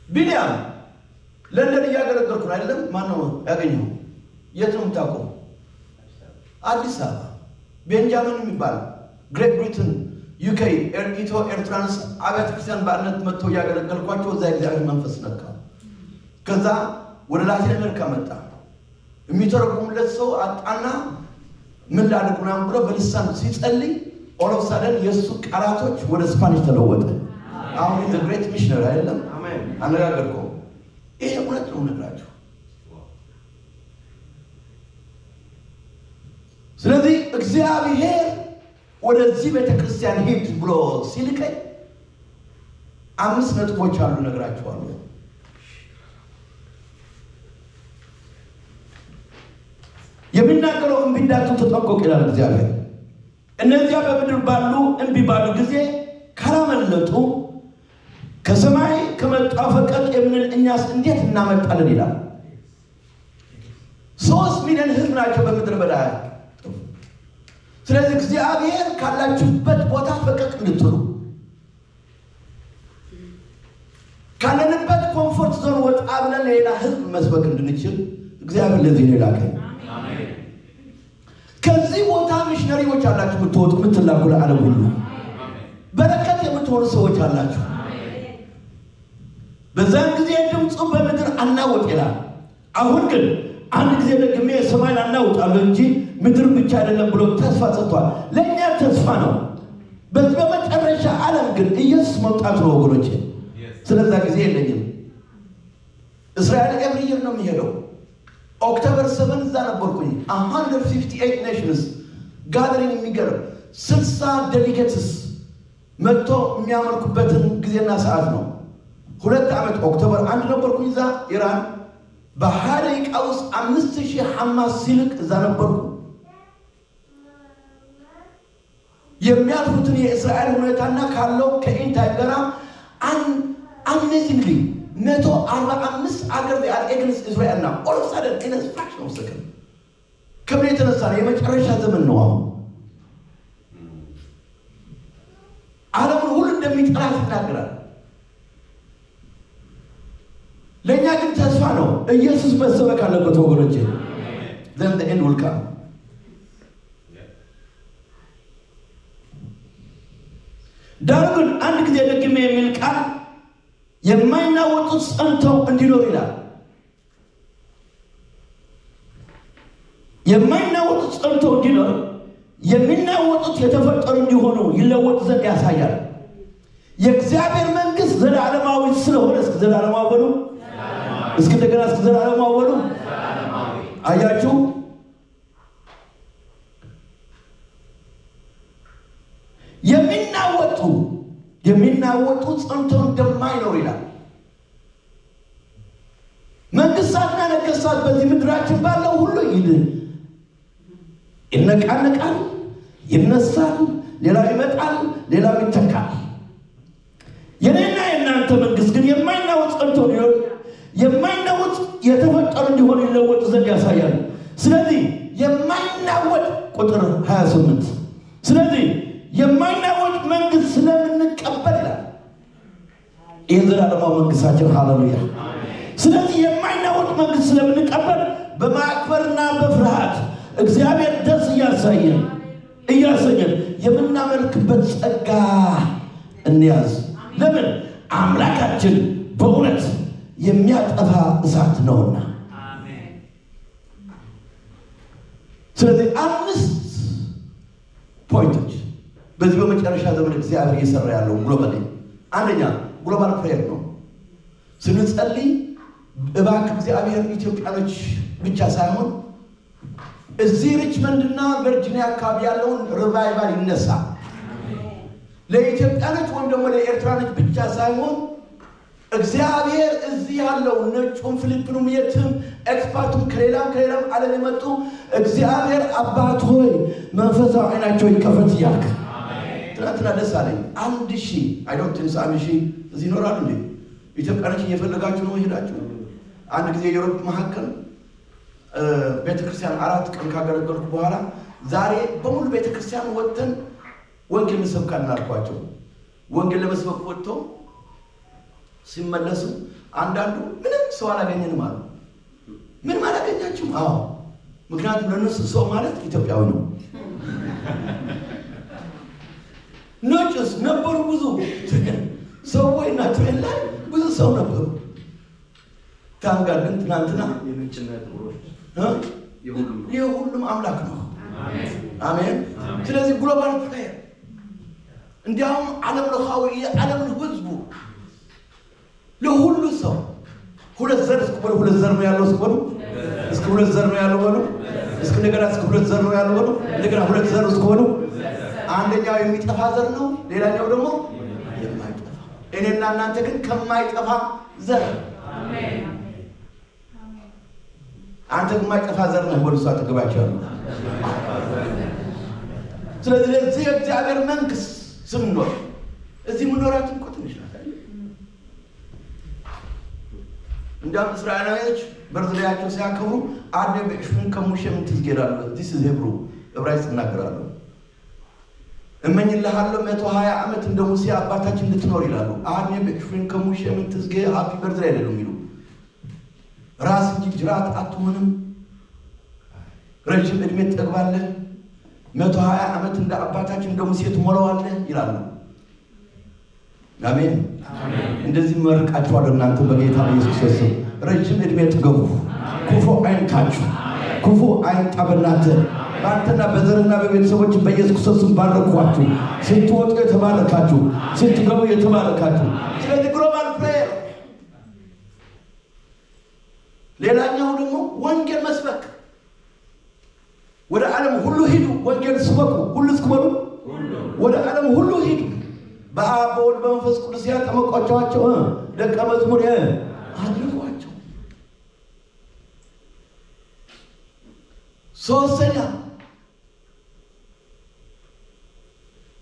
ቢኒያም ለንደን እያገለገልኩ ነው አይደለም? ማን ነው ያገኘው? የት ነው የምታውቀው? አዲስ አበባ ቤንጃሚን የሚባል ግሬት ብሪትን ዩኬ ኢትዮ ኤርትራንስ አብያተ ክርስቲያን በአንድነት መጥቶ እያገለገልኳቸው እዛ እግዚአብሔር መንፈስ ነካ። ከዛ ወደ ላቲን አሜሪካ መጣ። የሚተረጉምለት ሰው አጣና ምን ላድርግ ምናምን ብሎ በልሳን ሲጸልይ ኦል ኦፍ ሰደን የእሱ ቃላቶች ወደ ስፓኒሽ ተለወጠ። አሁን ኢዝ ግሬት ሚሽነሪ አይደለም? አሜን። አነጋገርኩ። ይሄ እውነት ነው ነግራችሁ። ስለዚህ እግዚአብሔር ወደዚህ ቤተክርስቲያን ሂድ ብሎ ሲልከኝ 5 ነጥቦች አሉ ነግራችኋለሁ። የሚናገረው እምቢ እንዳትሉ ተጠንቀቁ ይላል እግዚአብሔር። እነዚያ በምድር ባሉ እምቢ ባሉ ጊዜ ካላመለጡ ከሰማይ ከመጣው ፈቀቅ የምንል እኛስ እንዴት እናመጣለን ይላል። 3 ሚሊዮን ህዝብ ናቸው በምድር በዳ። ስለዚህ እግዚአብሔር ካላችሁበት ቦታ ፈቀቅ እንድትሉ ካለንበት ኮምፎርት ዞን ወጣ ብለን ሌላ ህዝብ መስበክ እንድንችል እግዚአብሔር ለዚህ ነው ላከኝ። አሜን። ከዚህ ቦታ ሚሽነሪዎች አላችሁ የምትወጡ የምትላኩ ለዓለም ሁሉ በረከት የምትሆኑ ሰዎች አላችሁ። በዛን ጊዜ ድምፁ በምድር አናወጥ ይላል። አሁን ግን አንድ ጊዜ ደግሜ ሰማይን አናውጣለሁ እንጂ ምድር ብቻ አይደለም ብሎ ተስፋ ሰጥቷል። ለእኛ ተስፋ ነው። በዚህ በመጨረሻ ዓለም ግን ኢየሱስ መምጣት ነው ወገኖቼ። ስለዛ ጊዜ የለኝም። እስራኤል ኤቭሪ ይር ነው የሚሄደው። ኦክቶበር 7 እዛ ነበርኩኝ። 158 ኔሽንስ ጋደሪንግ የሚገርም 60 ዴሊጌትስ መጥቶ የሚያመልኩበትን ጊዜና ሰዓት ነው። 2 ዓመት ኦክቶበር 1 ነበርኩኝ እዛ ኢራን። በ20 ደቂቃ ውስጥ 5000 ሐማስ ሲልቅ እዛ ነበርኩ። የሚያልፉትን የእስራኤል ሁኔታና ካለው ከኢንታይ ጋራ አሜዚንግሊ 145 አገር አገንስ እስራኤል እና ኦል ኦፍ ሰደን ኢን ፍራክሽን ኦፍ ሰከንድ ከምን የተነሳ ነው? የመጨረሻ ዘመን ነው። አሁን ዓለምን ሁሉ እንደሚጠራት ይናገራል። ለእኛ ግን ተስፋ ነው። ኢየሱስ መሰበክ አለበት ወገኖቼ። then the end will come። ዳሩ ግን አንድ ጊዜ ደግሜ የሚል ቃል የማይናወጡት ጸንተው እንዲኖሩ ይላል። የማይናወጡት ጸንተው እንዲኖሩ፣ የሚናወጡት የተፈጠሩ እንዲሆኑ ይለወጥ ዘንድ ያሳያል። የእግዚአብሔር መንግስት ዘላለማዊ ስለሆነ እስከ ዘላለማዊ በሉ። እስኪ እንደገና እስከ ዘላለማዊ በሉ። አያችሁ የሚናወጡ ጸንተው እንደማይኖር ይላል። መንግስታትና ነገስታት በዚህ ምድራችን ባለው ሁሉ ይነቃነቃል፣ ይነሳል፣ ሌላው ይመጣል፣ ሌላው ይተካል። የኔና የእናንተ መንግስት ግን የማይናወጥ ጸንቶ ነው። የማይናወጥ የተፈጠሩ እንዲሆኑ ይለወጥ ዘንድ ያሳያል። ስለዚህ የማይናወጥ ቁጥር 28 ስለዚህ የማይናወጥ መንግስት ስለምንቀበል ይላል። ይህ ዘላለማዊ መንግስታችን ሃሌሉያ። ስለዚህ የማይናወጥ መንግስት ስለምንቀበል በማክበርና በፍርሃት እግዚአብሔር ደስ እያሰኘን የምናመልክበት ጸጋ እንያዝ። ለምን አምላካችን በእውነት የሚያጠፋ እሳት ነውና። ስለዚህ 5 ፖይንቶች በዚህ በመጨረሻ ዘመን እግዚአብሔር እየሰራ ያለው ግሎባል አንደኛ ግሎባል ፕሬየር ነው። ስንጸልይ እባክህ እግዚአብሔር ኢትዮጵያኖች ብቻ ሳይሆን እዚህ ሪችመንድና ቨርጂኒያ አካባቢ ያለውን ሪቫይቫል ይነሳ። ለኢትዮጵያኖች ወይም ደግሞ ለኤርትራኖች ብቻ ሳይሆን እግዚአብሔር እዚህ ያለው ነጩም ፊሊፒኑም የትም ኤክስፐርቱም ከሌላም ዓለም የመጡ እግዚአብሔር አባት ሆይ መንፈሳዊ አይናቸው ይከፈት እያልክ ትናንትና ደስ አለኝ። 1000 አይ ዶንት ቲንክ 1000 እዚህ ይኖራሉ እንዴ? ኢትዮጵያኖች እየፈለጋችሁ ነው ሄዳችሁ። አንድ ጊዜ የዩሮፕ መካከል ቤተክርስቲያን 4 ቀን ካገለገልኩ በኋላ ዛሬ በሙሉ ቤተክርስቲያን ወጥተን ወንጌል መስበካለን አልኳቸው። ወንጌል ለመስበክ ወጥተው ሲመለሱ አንዳንዱ ምንም ሰው አላገኘንም አሉ። ምን አላገኛችሁም? አዎ፣ ምክንያቱም ለነሱ ሰው ማለት ኢትዮጵያዊ ነው። ነጭስ ነበሩ ብዙ ሰዎችና ትሬን ላይ ብዙ ሰው ነበሩ። ታንጋር ግን ትናንትና የሁሉም አምላክ ነው። አሜን። ስለዚህ ግሎባል ፕሬየር እንዲያውም ዓለም ለኻዊ የዓለም ህዝቡ ለሁሉ ሰው 2 ዘር እስከ 2 ዘር ነው ያለው እስከ 2 ዘር ነው ያለው በሉ እስከ እንደገና እስከ 2 ዘር ነው ያለው በሉ እንደገና 2 ዘር እስከ አንደኛው የሚጠፋ ዘር ነው፣ ሌላኛው ደግሞ የማይጠፋ። እኔና እናንተ ግን ከማይጠፋ ዘር አሜን። አንተ ከማይጠፋ ዘር ነህ ወደ እሱ አጠገባቸው። ስለዚህ ለዚህ እግዚአብሔር መንግስት ስንኖር እዚህ ምኖራችን እኮ ትንሽ ናት አይደል? እንዳም እስራኤላውያን በርዝላያቸው ሲያከብሩ አደ በሽፍን ከሙሽም ትዝገራሉ። this is Hebrew ዕብራይስጥ እናገራሉ። እመኝልሃለሁ 120 ዓመት እንደ ሙሴ አባታችን እንድትኖር ይላሉ። አደ በሽፍን ከሙሽም ትዝገ ሃፒ በርዝላይ አይደለም የሚሉ ራስ እንጂ ጅራት አትሆንም። ረጅም እድሜ ትጠግባለህ። 120 ዓመት እንደ አባታችን እንደ ሙሴ ትሞላዋለህ ይላሉ። አሜን አሜን። እንደዚህ መርቃችኋለሁ እናንተ በጌታ በኢየሱስ ክርስቶስ ረጅም እድሜ ትገቡ። ክፉ አይንካችሁ፣ ክፉ አይንጣ በእናንተ በአንተና በዘርና በቤተሰቦች በኢየሱስ ክርስቶስ ባረኳችሁ። ስትወጡ የተባረካችሁ፣ ስትገቡ የተባረካችሁ። ስለዚህ ግሎባል ፕሬየር ሌላኛው ደግሞ ወንጌል መስበክ። ወደ ዓለም ሁሉ ሂዱ፣ ወንጌል ስበኩ። ሁሉ እስከበሉ ወደ ዓለም ሁሉ ሂዱ፣ በአብ በወልድ በመንፈስ ቅዱስ ያጠመቋቸው ደቀ መዝሙር አድርጓቸው። ሶስተኛ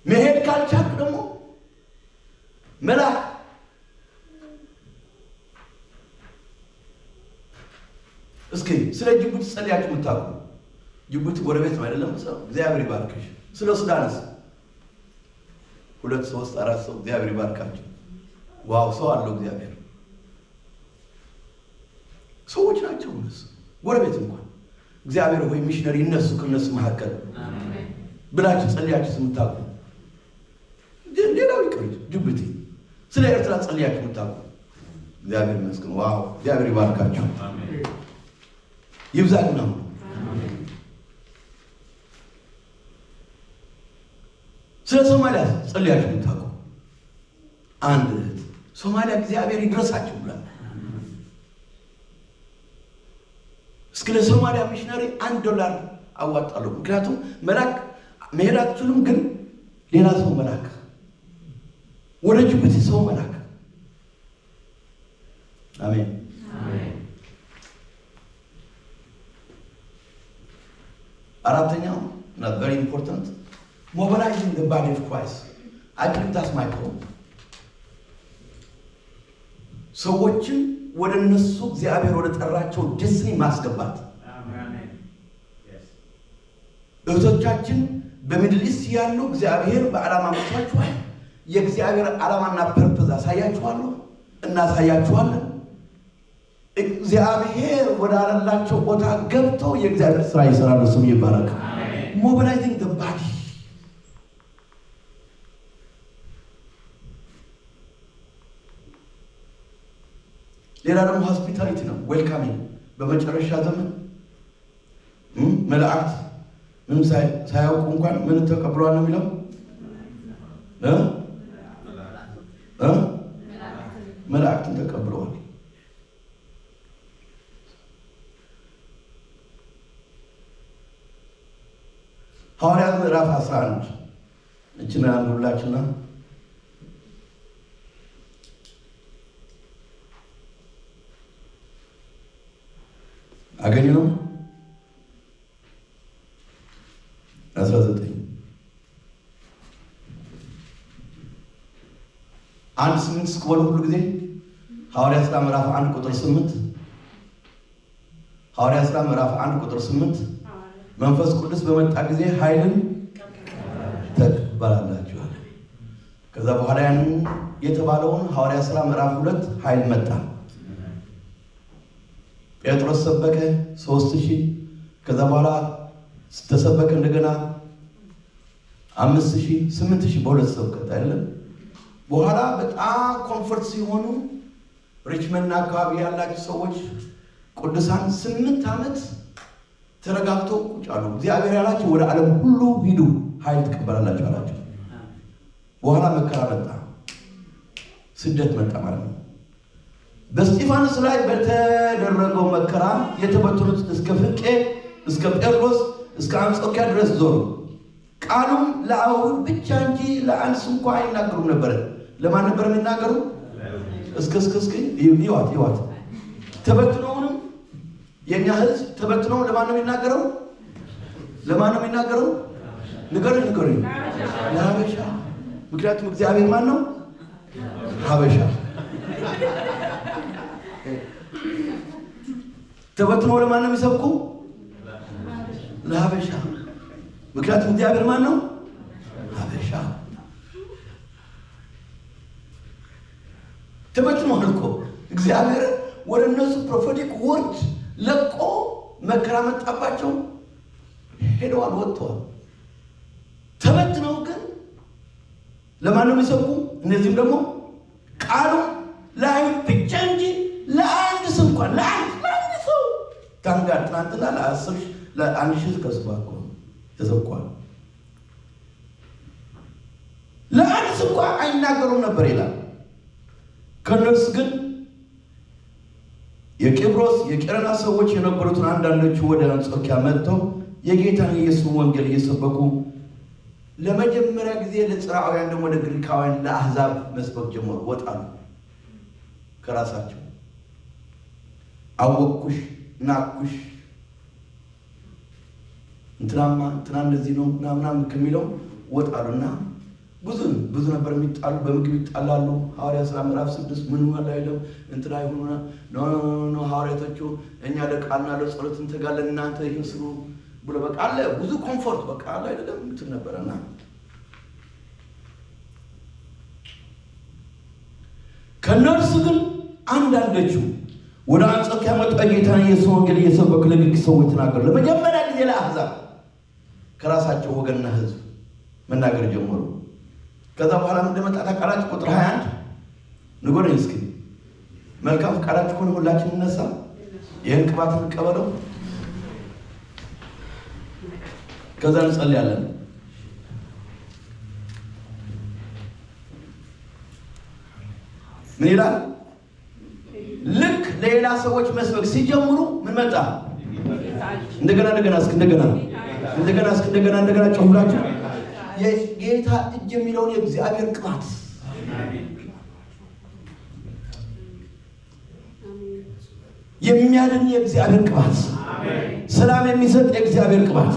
መሄድ ካልቻልክ ደግሞ መላክ። እስኪ ስለ ጅቡቲ ጸልያችሁ የምታውቁ? ጅቡቲ ጎረቤት ነው አይደለም? ሰው እግዚአብሔር ይባርክሽ። ስለ ሱዳንስ 2 3 4 ሰው እግዚአብሔር ይባርካቸው። ዋው ሰው አለው እግዚአብሔር። ሰዎች ናቸው እነሱ ጎረቤት እንኳን እግዚአብሔር ሆይ ሚሽነሪ እነሱ ከነሱ መካከል አሜን ብላችሁ ጸልያችሁ የምታውቁ? ሌላው ይቅር ጅቡቲ ስለ ኤርትራ ጸልያችሁ የምታውቁ? እግዚአብሔር ይመስገን። ዋው እግዚአብሔር ይባርካቸው። አሜን ይብዛልና ስለ ሶማሊያ ጸልያችሁ የምታውቁ? አንድ እህት ሶማሊያ እግዚአብሔር ይድረሳችሁ ብላ እስከ ለሶማሊያ ሚሽነሪ $1 አዋጣለሁ። ምክንያቱም መላክ መሄድ አትችሉም፣ ግን ሌላ ሰው መላክ፣ ወደ ጅቡቲ ሰው መላክ። አሜን አሜን። አራተኛው not very important, mobilizing the body of Christ. I think that's my point. ሰዎችን ወደ እነሱ እግዚአብሔር ወደ ጠራቸው ዲስኒ ማስገባት። አሜን። እህቶቻችን በሚድል ኢስት ያሉ እግዚአብሔር በዓላማ መጥቷቸዋል። የእግዚአብሔር ዓላማና ፐርፐዝ አሳያቸዋለሁ፣ እናሳያቸዋለን። እግዚአብሔር ወደ አላቸው ቦታ ገብተው የእግዚአብሔር ስራ ይሰራሉ። ስሙ ይባረክ። mobilizing the body. ሌላ ደግሞ ሆስፒታሊቲ ነው፣ ዌልካሚንግ። በመጨረሻ ዘመን መላእክት ምን ሳያውቁ እንኳን ምን ተቀብሏል ነው የሚለው መላእክትን ተቀብለዋል። ሐዋርያት ምዕራፍ 11 እቺና አንዱላችንና አገኘ ነው 19 አንድ 8 ስኮል ሁሉ ጊዜ ሐዋርያት ሥራ ምዕራፍ 1 ቁጥር 8 ሐዋርያት ሥራ ምዕራፍ 1 ቁጥር 8 መንፈስ ቅዱስ በመጣ ጊዜ ኃይልን ተቀበላላችሁ አለ። ከዛ በኋላ ያን የተባለውን ሐዋርያት ሥራ ምዕራፍ 2 ኃይል መጣ። ጴጥሮስ ሰበከ 3000 ከዛ በኋላ ተሰበከ እንደገና 5000 8000 በሁለት ሰብከት አይደለም። በኋላ በጣም ኮምፎርት ሲሆኑ ሪችመንድ አካባቢ ያላችሁ ሰዎች ቅዱሳን 8 ዓመት ተረጋግተው ቁጭ አሉ። እግዚአብሔር ያላችሁ ወደ ዓለም ሁሉ ሂዱ ኃይል ተቀበላላችሁ አላችሁ። በኋላ መከራ መጣ፣ ስደት መጣ ማለት ነው። በስጢፋኖስ ላይ በተደረገው መከራ የተበተኑት እስከ ፍቄ እስከ ጴጥሮስ እስከ አንጾኪያ ድረስ ዞሩ። ቃሉም ለአይሁድ ብቻ እንጂ ለአንድ እንኳ አይናገሩም ነበር። ለማን ነበር የሚናገሩ? እስከ ይዋት ተበትነውንም የኛ ሕዝብ ተበትነው ለማን ነው የሚናገረው? ለማን ነው የሚናገረው? ንገሩኝ ለሀበሻ። ምክንያቱም እግዚአብሔር ማን ነው? ሀበሻ። ተበትነው ለማን ነው የሚሰብኩ? ለሀበሻ። ምክንያቱም እግዚአብሔር ማን ነው? ሀበሻ። ተበትነዋል እኮ እግዚአብሔር ወደ እነሱ ፕሮፌቲክ ወርድ ለቆ መከራ መጣባቸው፣ ሄደዋል፣ ወጥተዋል። ተበትነው ግን ለማን ነው የሚሰብኩ? እነዚህም ደግሞ ቃሉ ለአይሁድ ብቻ እንጂ ለአንድ ሰው እንኳን ለአንድ ሰው ታንጋር ትናንትና ለአንድ ሺህ ከስባኮ ተሰብኳል። ለአንድ ሰው እንኳን አይናገሩም ነበር ይላል። ከነሱ ግን የቂብሮስ የቄረና ሰዎች የነበሩትን አንዳንዶቹ ወደ አንጾኪያ መጥተው የጌታን ኢየሱስ ወንጌል እየሰበኩ ለመጀመሪያ ጊዜ ለጽራውያን ደግሞ ለግሪካውያን ለአሕዛብ መስበክ ጀመሩ። ወጣሉ ከራሳቸው አወቅኩሽ ናኩሽ እንትና እንደዚህ ነው ምናምን ከሚለው ወጣሉና ብዙ ነበር የሚጣሉ፣ በምግብ ይጣላሉ። ሐዋርያት ሥራ ምዕራፍ 6 ምን ወላ አይደለም እንትና ይሁንና ኖ ሐዋርያቶቹ እኛ ለቃልና ለጸሎት እንተጋለን እናንተ ይህን ስሩ ብሎ በቃ አለ ብዙ ኮምፎርት በቃ አለ አይደለም እንትን ነበርና ከነርሱ ግን አንዳንዶቹ ወደ አንጾኪያ መጥተው ጌታን ኢየሱስ ወንጌል እየሰበኩ ለግሪክ ሰዎች ተናገሩ። ለመጀመሪያ ጊዜ ለአሕዛብ ከራሳቸው ወገንና ሕዝብ መናገር ጀመሩ። ከዛ በኋላ ምን እንደመጣ ታውቃላችሁ? ቁጥር 21 ንገሩኝ እስኪ። መልካም ፈቃዳችሁ ከሆነ ሁላችን እንነሳ፣ ይህን ቅባት እንቀበለው፣ ከዛ እንጸልያለን። ምን ይላል? ልክ ሌላ ሰዎች መስበክ ሲጀምሩ ምን መጣ? እንደገና ጨምራችሁ የጌታ እጅ የሚለውን የእግዚአብሔር ቅባት የሚያድን የእግዚአብሔር ቅባት፣ ሰላም የሚሰጥ የእግዚአብሔር ቅባት፣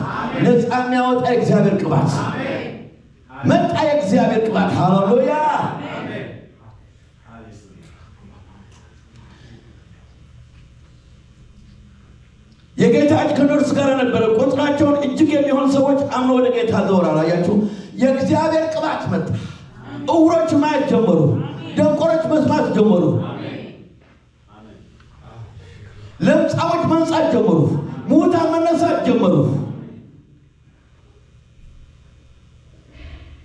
ነፃ የሚያወጣ የእግዚአብሔር ቅባት መጣ። የእግዚአብሔር ቅባት ሃሌሉያ። የጌታ እጅ ከነርሱ ጋር ነበረ። ቁጥራቸውን እጅግ የሚሆን ሰዎች አምነው ወደ ጌታ ዘወራሉ። አያችሁ፣ የእግዚአብሔር ቅባት መጣ። እውሮች ማየት ጀመሩ፣ ደንቆሮች መስማት ጀመሩ፣ ለምጻሞች መንጻት ጀመሩ፣ ሙታን መነሳት ጀመሩ።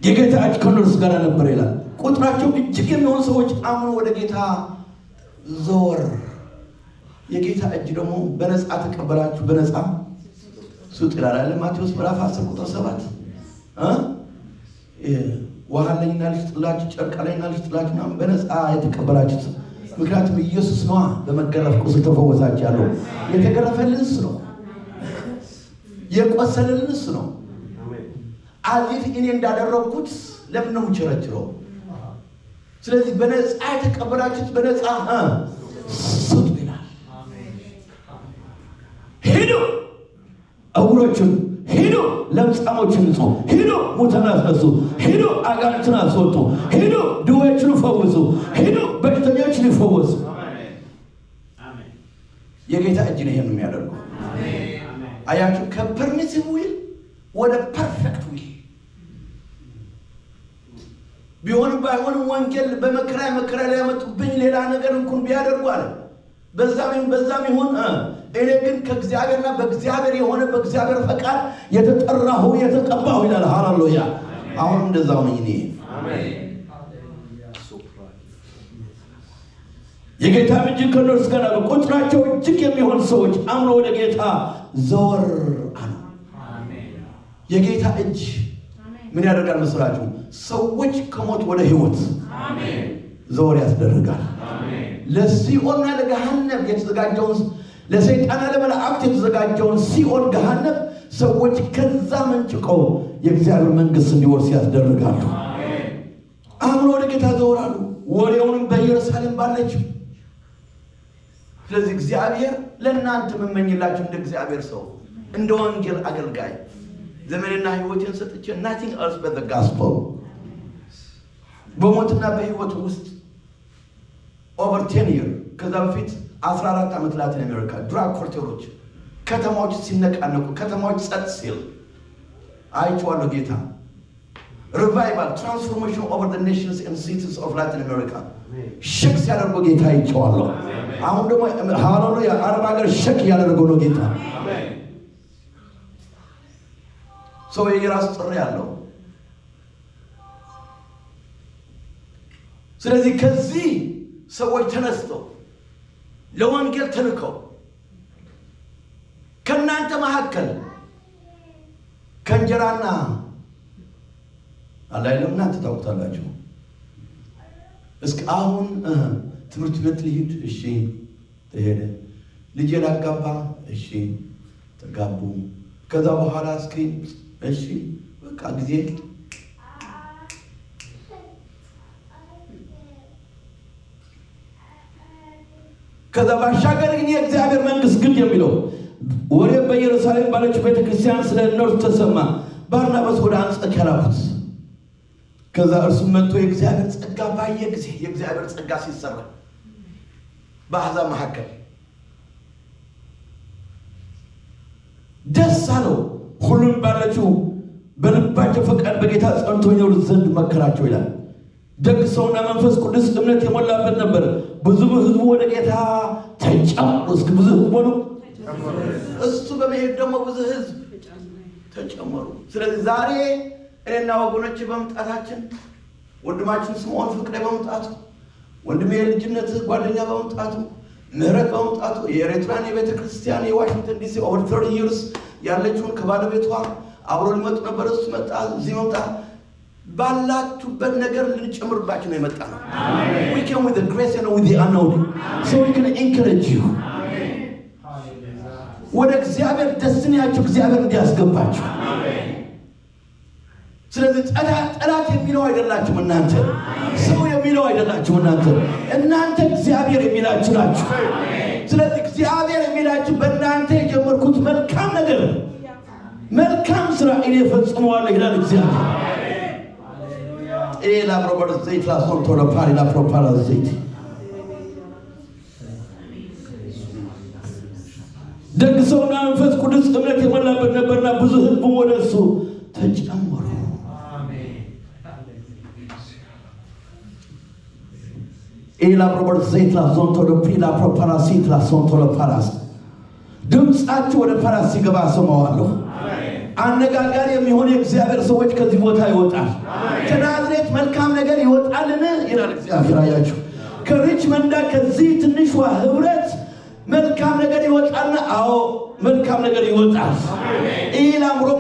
የጌታ እጅ ከነርሱ ጋር ነበረ ይላል። ቁጥራቸው እጅግ የሚሆን ሰዎች አምነው ወደ ጌታ ዘወር የጌታ እጅ ደግሞ በነፃ ተቀበላችሁ በነፃ ስጡ ይላል ማቴዎስ ምዕራፍ 10 ቁጥር 7 ውሃ ላይና ልስጥላችሁ ጨርቅ ላይና ልስጥላችሁ ምናምን በነፃ የተቀበላችሁት ምክንያቱም ኢየሱስ ነው በመገረፍ ቁስል ተፈወሳችሁ ያለው የተገረፈልንስ ነው የቆሰለልንስ ነው አዚፍ እኔ እንዳደረኩት ለምን ነው ቸረችረው ስለዚህ በነፃ የተቀበላችሁት በነፃ ስጡ ይላል ሄዱ አውሮቹን ሄዱ ለምጻሞችን ንጹ ሄዱ ሙታን አስነሱ ሄዱ አጋንንትን አስወጡ ሄዱ ድዌዎችን ፈውሱ ሄዱ በሽተኞችን ይፈውሱ አሜን የጌታ እጅ ነው ይሄን የሚያደርገው አሜን አያችሁ ከፐርሚሲቭ ዊል ወደ ፐርፌክት ዊል ቢሆን ባይሆን ወንጌል በመከራ ላይ ያመጡብኝ ሌላ ነገር እንኳን ቢያደርጉ አለ በዛም ይሁን እኔ ግን ከእግዚአብሔርና በእግዚአብሔር የሆነ በእግዚአብሔር ፈቃድ የተጠራሁ የተቀባሁ ይላል ሃሌሉያ አሁን እንደዛው ነኝ እኔ አሜን የጌታ እጅ ከነርሱ ጋር ቁጥራቸው እጅግ የሚሆን ሰዎች አምኖ ወደ ጌታ ዘወር አሉ አሜን የጌታ እጅ ምን ያደርጋል መስራችሁ ሰዎች ከሞት ወደ ህይወት አሜን ዘወር ያስደርጋል አሜን ለሲኦልና ለገሃነም የተዘጋጀውን ለሰይጣንና ለመላእክት የተዘጋጀውን ሲኦል ገሃነም ሰዎች ከዛ መንጭቀው የእግዚአብሔር መንግስት እንዲወርስ ያስደርጋሉ አሜን አምኖ ወደ ጌታ ዘወራሉ ወሬውንም በኢየሩሳሌም ባለችው ስለዚህ እግዚአብሔር ለእናንተ መመኝላችሁ እንደ እግዚአብሔር ሰው እንደ ወንጌል አገልጋይ ዘመንና ህይወትን ሰጥቼ nothing else but the gospel በሞትና በህይወት ውስጥ over 10 years ከዛ በፊት 14 ዓመት ላቲን አሜሪካ ድራግ ኮርቴሮች ከተማዎች ሲነቃነቁ ከተማዎች ጸጥ ሲል አይቼዋለሁ ጌታ revival transformation over the nations and cities of Latin America ሸክ ሲያደርጉ ጌታ አይቼዋለሁ አሁን ደግሞ ሃሌሉያ አረብ ሀገር ሸክ ያደርገው ነው ጌታ አሜን ሰው የራስ ጥሪ ያለው ስለዚህ ከዚህ ሰዎች ተነስተው ለወንጌል ተልከው ከናንተ መሐከል ከንጀራና አላይለም እናንተ ታውቁታላችሁ እስከ አሁን ትምህርት ቤት ልሂድ እሺ ተሄደ ልጅ ላጋባ እሺ ተጋቡ ከዛ በኋላ እስኪ እሺ በቃ ጊዜ ከዛ ባሻገር ግን የእግዚአብሔር መንግስት ግን የሚለው ወሬ በኢየሩሳሌም ባለችው ቤተክርስቲያን ስለ እነርሱ ተሰማ ባርናባስ ወደ አንጾኪያ ላኩት ከዛ እርሱ መጥቶ የእግዚአብሔር ጸጋ ባየ ጊዜ የእግዚአብሔር ጸጋ ሲሰራ በአሕዛብ መካከል ደስ አለው ሁሉም ባለችው በልባቸው ፈቃድ በጌታ ጸንተው ይኖሩ ዘንድ መከራቸው ይላል ደግ ሰውና መንፈስ ቅዱስ እምነት የሞላበት ነበር ብዙ ህዝብ ወደ ጌታ ተጨመሩ እስከ ብዙ ህዝብ ወደ እሱ በመሄድ ደግሞ ብዙ ህዝብ ተጨመሩ ስለዚህ ዛሬ እኔና ወገኖቼ በመምጣታችን ወንድማችን ስምዖን ፍቅሬ በመምጣቱ ወንድሜ ልጅነት ጓደኛ በመምጣቱ ምህረት በመምጣቱ የኤርትራን የቤተክርስቲያን የዋሽንግተን ዲሲ over 30 years ያለችውን ከባለቤቷ አብሮ ሊመጡ ነበር እሱ መጣ እዚህ መጣ ባላችሁበት ነገር ልንጨምርባችሁ ነው የመጣ ነው አሜን we came with the grace and with the anointing so we can encourage you አሜን ወደ እግዚአብሔር ደስታችሁ እግዚአብሔር እንዲያስገባችሁ አሜን ስለዚህ ጠላት የሚለው አይደላችሁ እናንተ ሰው የሚለው አይደላችሁ እናንተ እግዚአብሔር የሚላችሁ ናችሁ ስለዚህ እግዚአብሔር የሚላችሁ በእናንተ የጀመርኩት መልካም ነገር መልካም ስራ እኔ ፈጽመዋለሁ ይላል እግዚአብሔር ኤላ ሮበርት ዘይት ላሶንቶ ለፓሪላ ፕሮፓላ ዘይት ደግ ሰውና መንፈስ ቅዱስ እምነት የሞላበት ነበርና ብዙ ህዝብ ወደሱ ተጨመሩ አሜን ኤላ ሮበርት ዘይት ላሶንቶ ለፓሪላ ፕሮፓላ ዘይት ላሶንቶ ለፓራስ ድምጻችሁ ወደ ፓራስ ሲገባ ሰማዋለሁ አነጋጋሪ የሚሆን የእግዚአብሔር ሰዎች ከዚህ ቦታ ይወጣል ከናዝሬት መልካም ነገር ይወጣልን ይላል እግዚአብሔር አያችሁ ከሪችመንድ ከዚህ ትንሿ ህብረት መልካም ነገር ይወጣልና አዎ መልካም ነገር ይወጣል ኢላምሮ